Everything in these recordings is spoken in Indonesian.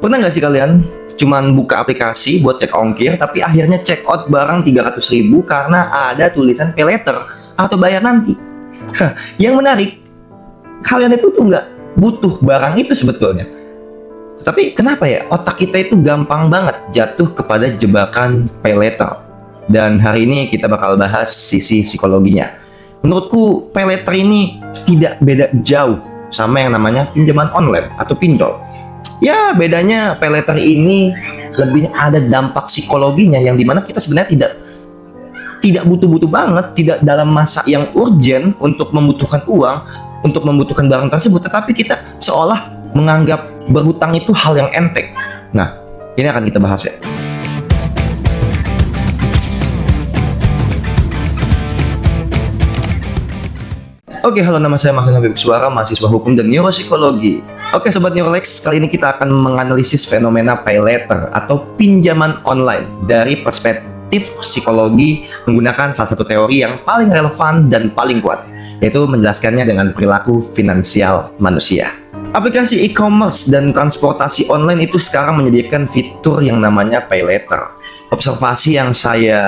Pernah nggak sih kalian cuman buka aplikasi buat cek ongkir, tapi akhirnya check out barang 300.000 karena ada tulisan pay later atau bayar nanti? Yang menarik, kalian itu tuh nggak butuh barang itu sebetulnya. Tapi kenapa ya otak kita itu gampang banget jatuh kepada jebakan pay later? Dan hari ini kita bakal bahas sisi psikologinya. Menurutku pay later ini tidak beda jauh sama yang namanya pinjaman online atau pinjol. Ya, bedanya pay later ini lebih ada dampak psikologinya yang dimana kita sebenarnya tidak butuh-butuh banget, tidak dalam masa yang urgent untuk membutuhkan uang, untuk membutuhkan barang tersebut, tetapi kita seolah menganggap berhutang itu hal yang enteng. Nah, ini akan kita bahas ya. Oke, halo, nama saya Maksud Habib Suara, mahasiswa hukum dan neuropsikologi. Oke, Sobat Neurolex, kali ini kita akan menganalisis fenomena pay later atau pinjaman online dari perspektif psikologi menggunakan salah satu teori yang paling relevan dan paling kuat, yaitu menjelaskannya dengan perilaku finansial manusia. Aplikasi e-commerce dan transportasi online itu sekarang menyediakan fitur yang namanya pay later. Observasi yang saya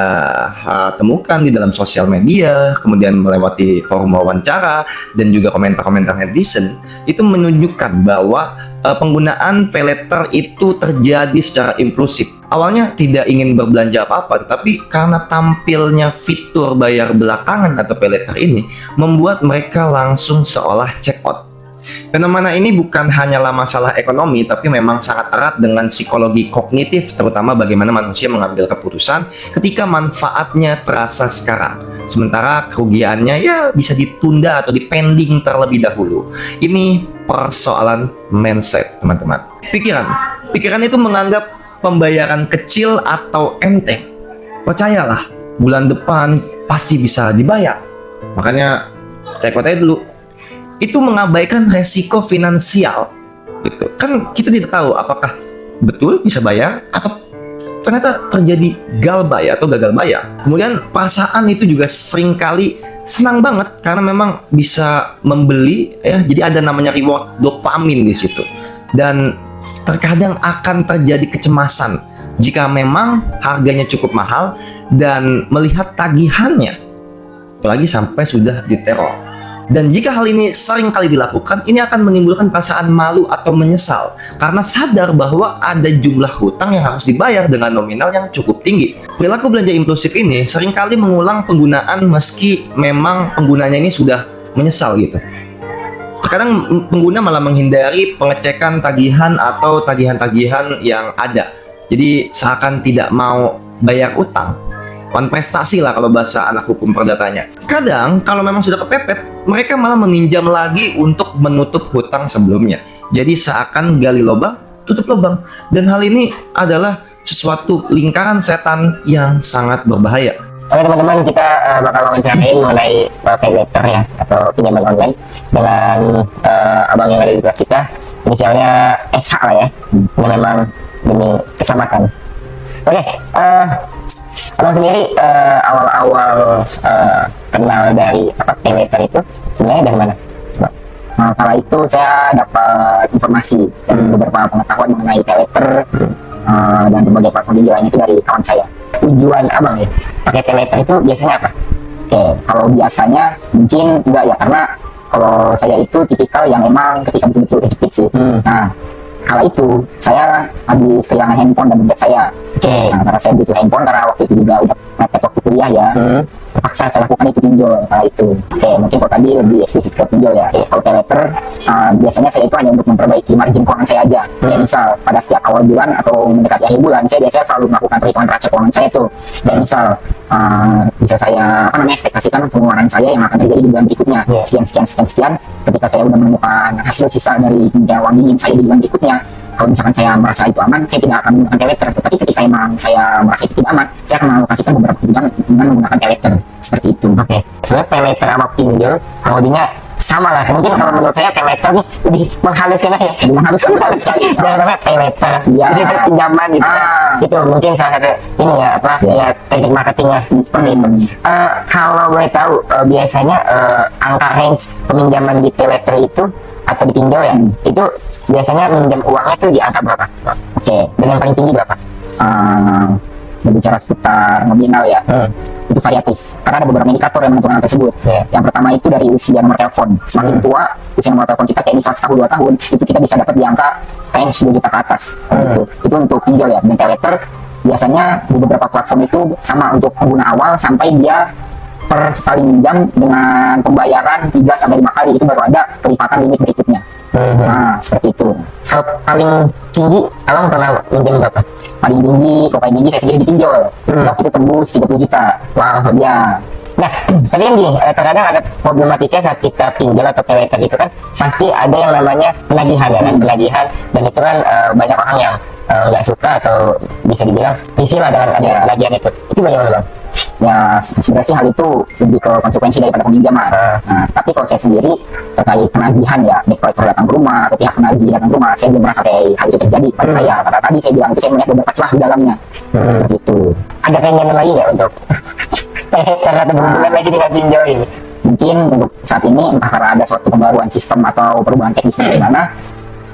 temukan di dalam sosial media, kemudian melewati forum wawancara dan juga komentar-komentar netizen, itu menunjukkan bahwa penggunaan pay later itu terjadi secara impulsif. Awalnya tidak ingin berbelanja apa-apa, tetapi karena tampilnya fitur bayar belakangan atau pay later ini membuat mereka langsung seolah check out. Fenomena ini bukan hanyalah masalah ekonomi, tapi memang sangat erat dengan psikologi kognitif, terutama bagaimana manusia mengambil keputusan ketika manfaatnya terasa sekarang, sementara kerugiannya ya bisa ditunda atau dipending terlebih dahulu. Ini persoalan mindset, teman-teman. Pikiran itu menganggap pembayaran kecil atau enteng. Percayalah, bulan depan pasti bisa dibayar. Makanya check out aja dulu. Itu mengabaikan resiko finansial gitu. Kan kita tidak tahu apakah betul bisa bayar atau ternyata terjadi galbay atau gagal bayar. Kemudian perasaan itu juga seringkali senang banget karena memang bisa membeli ya, jadi ada namanya reward dopamin di situ. Dan terkadang akan terjadi kecemasan jika memang harganya cukup mahal dan melihat tagihannya, apalagi sampai sudah diteror. Dan jika hal ini sering kali dilakukan, ini akan menimbulkan perasaan malu atau menyesal karena sadar bahwa ada jumlah hutang yang harus dibayar dengan nominal yang cukup tinggi. Perilaku belanja impulsif ini seringkali mengulang penggunaan meski memang penggunanya ini sudah menyesal gitu. Terkadang pengguna malah menghindari pengecekan tagihan atau tagihan-tagihan yang ada. Jadi seakan tidak mau bayar utang. Prestasi lah kalau bahasa anak hukum perdatanya. Kadang kalau memang sudah kepepet, mereka malah meminjam lagi untuk menutup hutang sebelumnya. Jadi seakan gali lubang, tutup lubang. Dan hal ini adalah sesuatu lingkaran setan yang sangat berbahaya. Oke teman-teman, kita bakal wawancarain mengenai pay later ya, atau pinjaman online dengan abang yang ada di sebelah kita. Inisialnya SH lah ya. Ini memang demi keselamatan. Oke, abang sendiri awal-awal kenal dari pay later itu sebenarnya dari mana? Nah, kala itu saya dapat informasi dan beberapa pengetahuan mengenai pay later dan berbagai platform video lainnya itu dari kawan saya. Tujuan abang ya pakai pay later itu biasanya apa? Oke, kalau biasanya mungkin enggak ya, karena kalau saya itu tipikal yang memang ketika betul-betul kejepit sih. Nah, kala itu saya habis kehilangan handphone dan dompet saya. Nah, karena saya butuh handphone karena waktu itu juga udah mepet waktu kuliah ya. Terpaksa saya lakukan itu pinjol kala itu. Oke, mungkin kalau tadi lebih eksplisit ke pinjol ya. Kalau pay later biasanya saya itu hanya untuk memperbaiki margin keuangan saya aja. Kayak misal pada setiap awal bulan atau mendekati akhir bulan, saya biasanya selalu melakukan perhitungan neraca keuangan saya tuh. Dan misal bisa saya ekspektasikan pengeluaran saya yang akan terjadi di bulan berikutnya, sekian. Ketika saya udah menemukan hasil sisa dari uang dingin saya di bulan berikutnya, kalau misalkan saya merasa itu aman, saya tidak akan menggunakan pay later. Tetapi ketika emang saya merasa itu tidak aman, saya akan mengalokasikan beberapa kebutuhan dengan menggunakan pay later. Seperti itu. Oke. Sebenarnya pay later sama pinjol teknologinya sama lah. Mungkin kalau menurut saya pay later nih lebih menghaluskan ya. Menghaluskan. Jangan namanya pay later. Iya. Jadi pinjaman gitu. Itu mungkin salah satu ini ya ya teknik marketingnya seperti itu. Kalau gue tahu biasanya angka range peminjaman di pay later itu atau dipinjol ya, itu biasanya minjam uangnya tuh di angka berapa? Oke, Dan yang paling tinggi berapa? berbicara seputar nominal ya, itu variatif karena ada beberapa indikator yang menentukan hal tersebut. Yang pertama itu dari usia nomor telepon. Semakin tua usia nomor telepon kita, kayak misal 1 2 tahun, itu kita bisa dapat di angka range 2 juta ke atas. Itu untuk pinjol ya. Dan pay letter biasanya di beberapa platform itu sama untuk pengguna awal, sampai dia per sekali minjam dengan pembayaran 3 sampai 5 kali itu baru ada kelipatan limit berikutnya. Nah, seperti itu. Kalau paling tinggi, abang pernah minjem berapa? Paling tinggi, kalau paling tinggi saya sendiri dipinjol. Waktu itu tembus 30 juta. Wow. Ya, Nah, tapi kan gini, terkadang ada problematika saat kita pinjol atau pay letter itu kan pasti ada yang namanya penagihan ya kan, penagihan, dan itu kan banyak orang yang nggak suka atau bisa dibilang risih lah dengan ada penagihan itu. Itu bagaimana bang? ya sebenarnya sih hal itu lebih ke konsekuensi daripada peminjaman. Nah, tapi kalau saya sendiri terkait penagihan ya, baik kolektor datang ke rumah atau pihak penagih datang ke rumah, saya belum merasa kayak hal itu terjadi pada saya. Karena tadi saya bilang itu saya melihat beberapa celah di dalamnya. Seperti itu. Ada keinginan lagi nggak untuk karena berhubungan lagi dengan pinjol ini? Mungkin untuk saat ini entah karena ada suatu pembaruan sistem atau perubahan teknis bagaimana,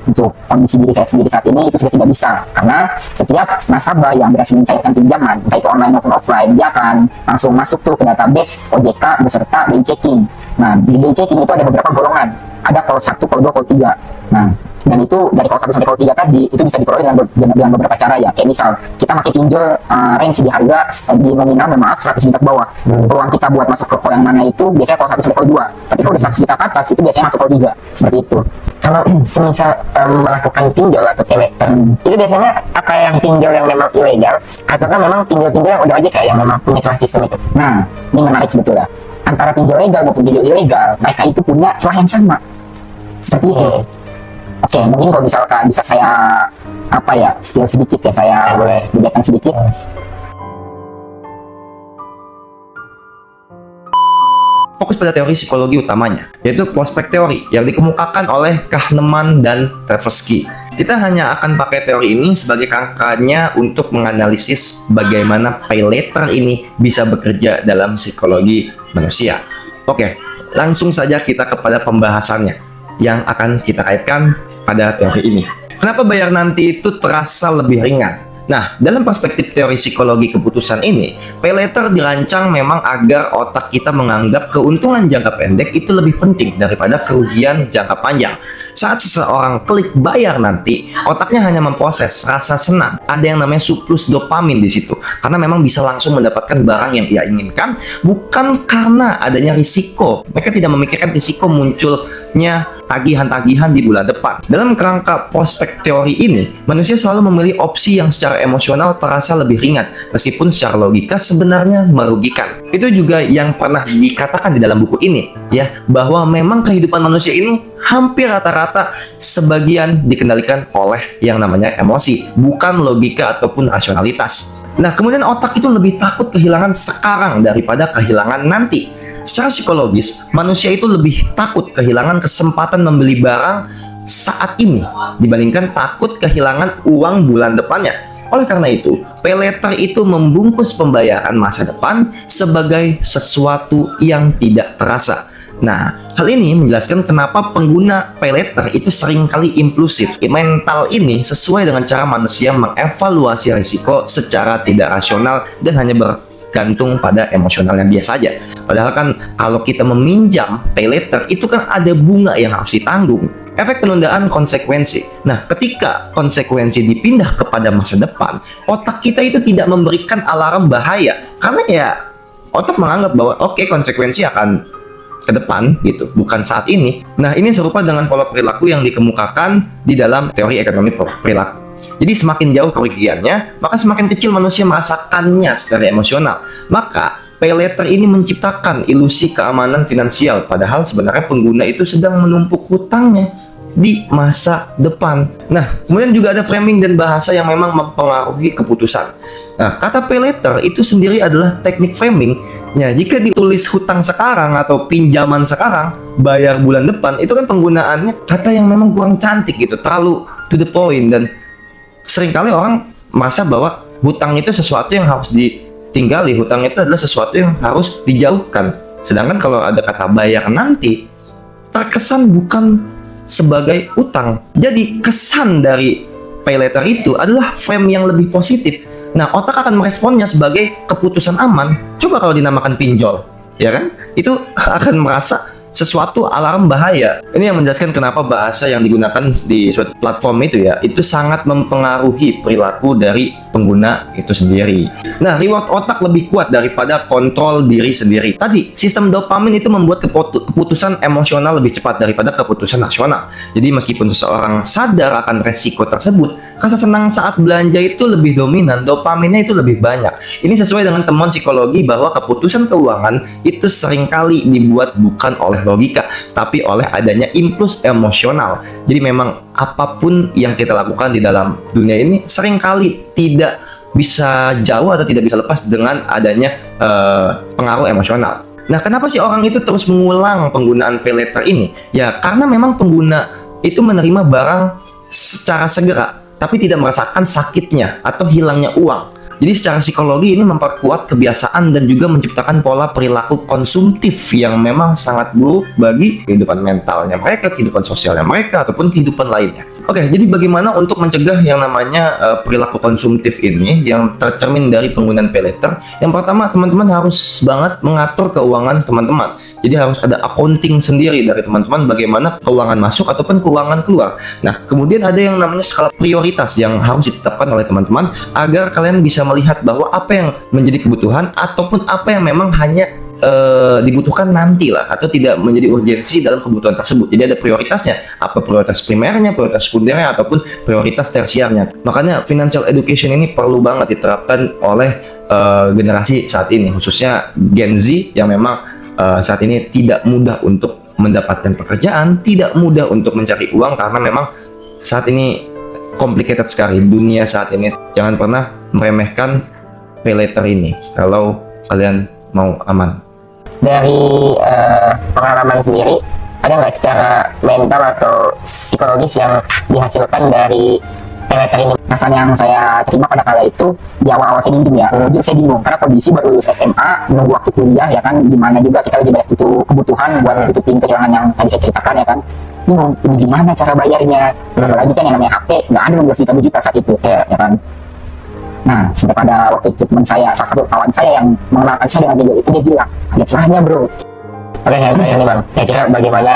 untuk kondisi diri saya sendiri saat ini itu sudah tidak bisa, karena setiap nasabah yang berhasil mencairkan pinjaman entah itu online maupun offline, dia akan langsung masuk tuh ke database OJK beserta BI checking. Nah, di BI checking itu ada beberapa golongan, ada call 1, call 2, call 3. Nah, dan itu dari call 1 sampai call 3 tadi itu bisa diperoleh dengan beberapa cara ya, kayak misal kita pakai pinjol range di harga di nominal, mohon maaf, 100 juta ke bawah. Peluang kita buat masuk ke call yang mana itu biasanya call 1 sampai call 2, tapi kalau udah 100 juta ke atas itu biasanya masuk call 3, seperti itu. Kalau semisal melakukan pinjol atau pay letter, itu biasanya apa yang pinjol yang memang ilegal, ataukah memang pinjol-pinjol yang udah aja kayak yang memang punya celah sistem itu? Nah, ini menarik sebetulnya. Antara pinjol legal maupun pinjol ilegal, mereka itu punya celah yang sama. Seperti itu. Oke, mungkin kalau misalkan bisa saya skill sedikit ya, saya boleh bedakan sedikit. Fokus pada teori psikologi utamanya, yaitu prospek teori yang dikemukakan oleh Kahneman dan Tversky. Kita hanya akan pakai teori ini sebagai kerangkanya untuk menganalisis bagaimana pay letter ini bisa bekerja dalam psikologi manusia. Oke, langsung saja kita kepada pembahasannya yang akan kita kaitkan pada teori ini. Kenapa bayar nanti itu terasa lebih ringan? Nah, dalam perspektif teori psikologi keputusan ini, pay letter dirancang memang agar otak kita menganggap keuntungan jangka pendek itu lebih penting daripada kerugian jangka panjang. Saat seseorang klik bayar nanti, otaknya hanya memproses rasa senang. Ada yang namanya surplus dopamin di situ, karena memang bisa langsung mendapatkan barang yang ia inginkan, bukan karena adanya risiko. Mereka tidak memikirkan risiko munculnya tagihan-tagihan di bulan depan. Dalam kerangka prospek teori ini, manusia selalu memilih opsi yang secara emosional terasa lebih ringan, meskipun secara logika sebenarnya merugikan. Itu juga yang pernah dikatakan di dalam buku ini, ya, bahwa memang kehidupan manusia ini hampir rata-rata sebagian dikendalikan oleh yang namanya emosi, bukan logika ataupun rasionalitas. Nah, kemudian otak itu lebih takut kehilangan sekarang daripada kehilangan nanti. Secara psikologis, manusia itu lebih takut kehilangan kesempatan membeli barang saat ini dibandingkan takut kehilangan uang bulan depannya. Oleh karena itu, pay letter itu membungkus pembayaran masa depan sebagai sesuatu yang tidak terasa. Nah, hal ini menjelaskan kenapa pengguna pay letter itu seringkali impulsif. Mental ini sesuai dengan cara manusia mengevaluasi risiko secara tidak rasional dan hanya bergantung pada emosional yang biasa saja. Padahal kan kalau kita meminjam pay letter itu kan ada bunga yang harus ditanggung. Efek penundaan konsekuensi. Nah, ketika konsekuensi dipindah kepada masa depan, otak kita itu tidak memberikan alarm bahaya. Karena ya, otak menganggap bahwa oke, konsekuensi akan ke depan gitu, bukan saat ini. Nah, ini serupa dengan pola perilaku yang dikemukakan di dalam teori ekonomi perilaku. Jadi semakin jauh kerugiannya, maka semakin kecil manusia merasakannya secara emosional. Maka pay letter ini menciptakan ilusi keamanan finansial, padahal sebenarnya pengguna itu sedang menumpuk hutangnya di masa depan. Nah, kemudian juga ada framing dan bahasa yang memang mempengaruhi keputusan. Nah, kata pay letter itu sendiri adalah teknik framing. Ya, jika ditulis hutang sekarang atau pinjaman sekarang, bayar bulan depan, itu kan penggunaannya kata yang memang kurang cantik gitu, terlalu to the point, dan seringkali orang merasa bahwa hutang itu sesuatu yang harus ditinggali, hutang itu adalah sesuatu yang harus dijauhkan. Sedangkan kalau ada kata bayar nanti, terkesan bukan sebagai utang. Jadi kesan dari pay later itu adalah frame yang lebih positif. Nah, otak akan meresponnya sebagai keputusan aman. Coba kalau dinamakan pinjol, ya kan? Itu akan merasa sesuatu alarm bahaya. Ini yang menjelaskan kenapa bahasa yang digunakan di suatu platform itu ya, itu sangat mempengaruhi perilaku dari pengguna itu sendiri. Nah, reward otak lebih kuat daripada kontrol diri sendiri. Tadi, sistem dopamin itu membuat keputusan emosional lebih cepat daripada keputusan rasional. Jadi, meskipun seseorang sadar akan resiko tersebut, rasa senang saat belanja itu lebih dominan, dopaminnya itu lebih banyak. Ini sesuai dengan temuan psikologi bahwa keputusan keuangan itu seringkali dibuat bukan oleh logika, tapi oleh adanya impuls emosional. Jadi memang apapun yang kita lakukan di dalam dunia ini seringkali tidak bisa jauh atau tidak bisa lepas dengan adanya pengaruh emosional. Nah, kenapa sih orang itu terus mengulang penggunaan pay later ini? Ya, karena memang pengguna itu menerima barang secara segera, tapi tidak merasakan sakitnya atau hilangnya uang. Jadi secara psikologi ini memperkuat kebiasaan dan juga menciptakan pola perilaku konsumtif yang memang sangat buruk bagi kehidupan mentalnya mereka, kehidupan sosialnya mereka, ataupun kehidupan lainnya. Oke, jadi bagaimana untuk mencegah yang namanya perilaku konsumtif ini yang tercermin dari penggunaan pay later? Yang pertama, teman-teman harus banget mengatur keuangan teman-teman. Jadi harus ada accounting sendiri dari teman-teman bagaimana keuangan masuk ataupun keuangan keluar. Nah, kemudian ada yang namanya skala prioritas yang harus ditetapkan oleh teman-teman agar kalian bisa melihat bahwa apa yang menjadi kebutuhan ataupun apa yang memang hanya dibutuhkan nanti lah atau tidak menjadi urgensi dalam kebutuhan tersebut. Jadi ada prioritasnya, apa prioritas primernya, prioritas sekundernya ataupun prioritas tersiarnya. Makanya financial education ini perlu banget diterapkan oleh generasi saat ini, khususnya Gen Z yang memang saat ini tidak mudah untuk mendapatkan pekerjaan, tidak mudah untuk mencari uang karena memang saat ini complicated sekali dunia saat ini. Jangan pernah meremehkan pay later ini kalau kalian mau aman. Dari pengalaman sendiri, ada nggak secara mental atau psikologis yang dihasilkan dari pay later ini? Perasaan yang saya terima pada kala itu di awal-awal saya minjem ya, jujur saya bingung karena kondisi baru lulus SMA, nunggu waktu kuliah ya kan, dimana juga kita lagi banyak butuh kebutuhan buat nutupin kehilangan yang tadi saya ceritakan ya kan. Bingung, ini gimana cara bayarnya? Apalagi kan yang namanya HP nggak ada 12 juta saat itu ya kan. Nah, sampai pada waktu itu teman saya, salah satu kawan saya yang mengenalkan saya dengan pinjol itu, dia bilang ada celahnya bro. Oke, yang ini bang, saya kira bagaimana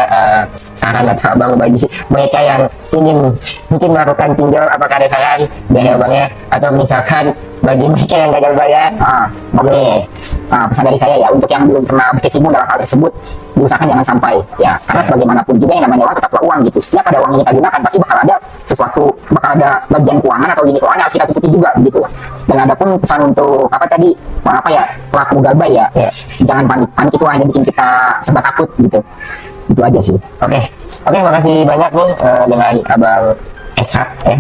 saran atau abang bagi mereka yang ingin mungkin melakukan pinjol, apakah ada saran dari abangnya atau misalkan bagi mereka yang gagal bayar? Oke. Pesan dari saya ya, untuk yang belum pernah berkecimpung dalam hal tersebut, diusahakan jangan sampai ya, karena sebagaimanapun juga yang namanya uang tetaplah uang gitu. Setiap ada uang yang kita gunakan pasti bakal ada sesuatu, bakal ada bagian keuangan atau lini keuangan yang harus kita tutupi juga gitu. Dan ada pun pesan untuk apa tadi, apa ya, pelaku gagal ya, jangan panik. Panik itu hanya bikin kita serba takut gitu. Itu aja sih. Oke, makasih banyak nih dengan abang Eshak ya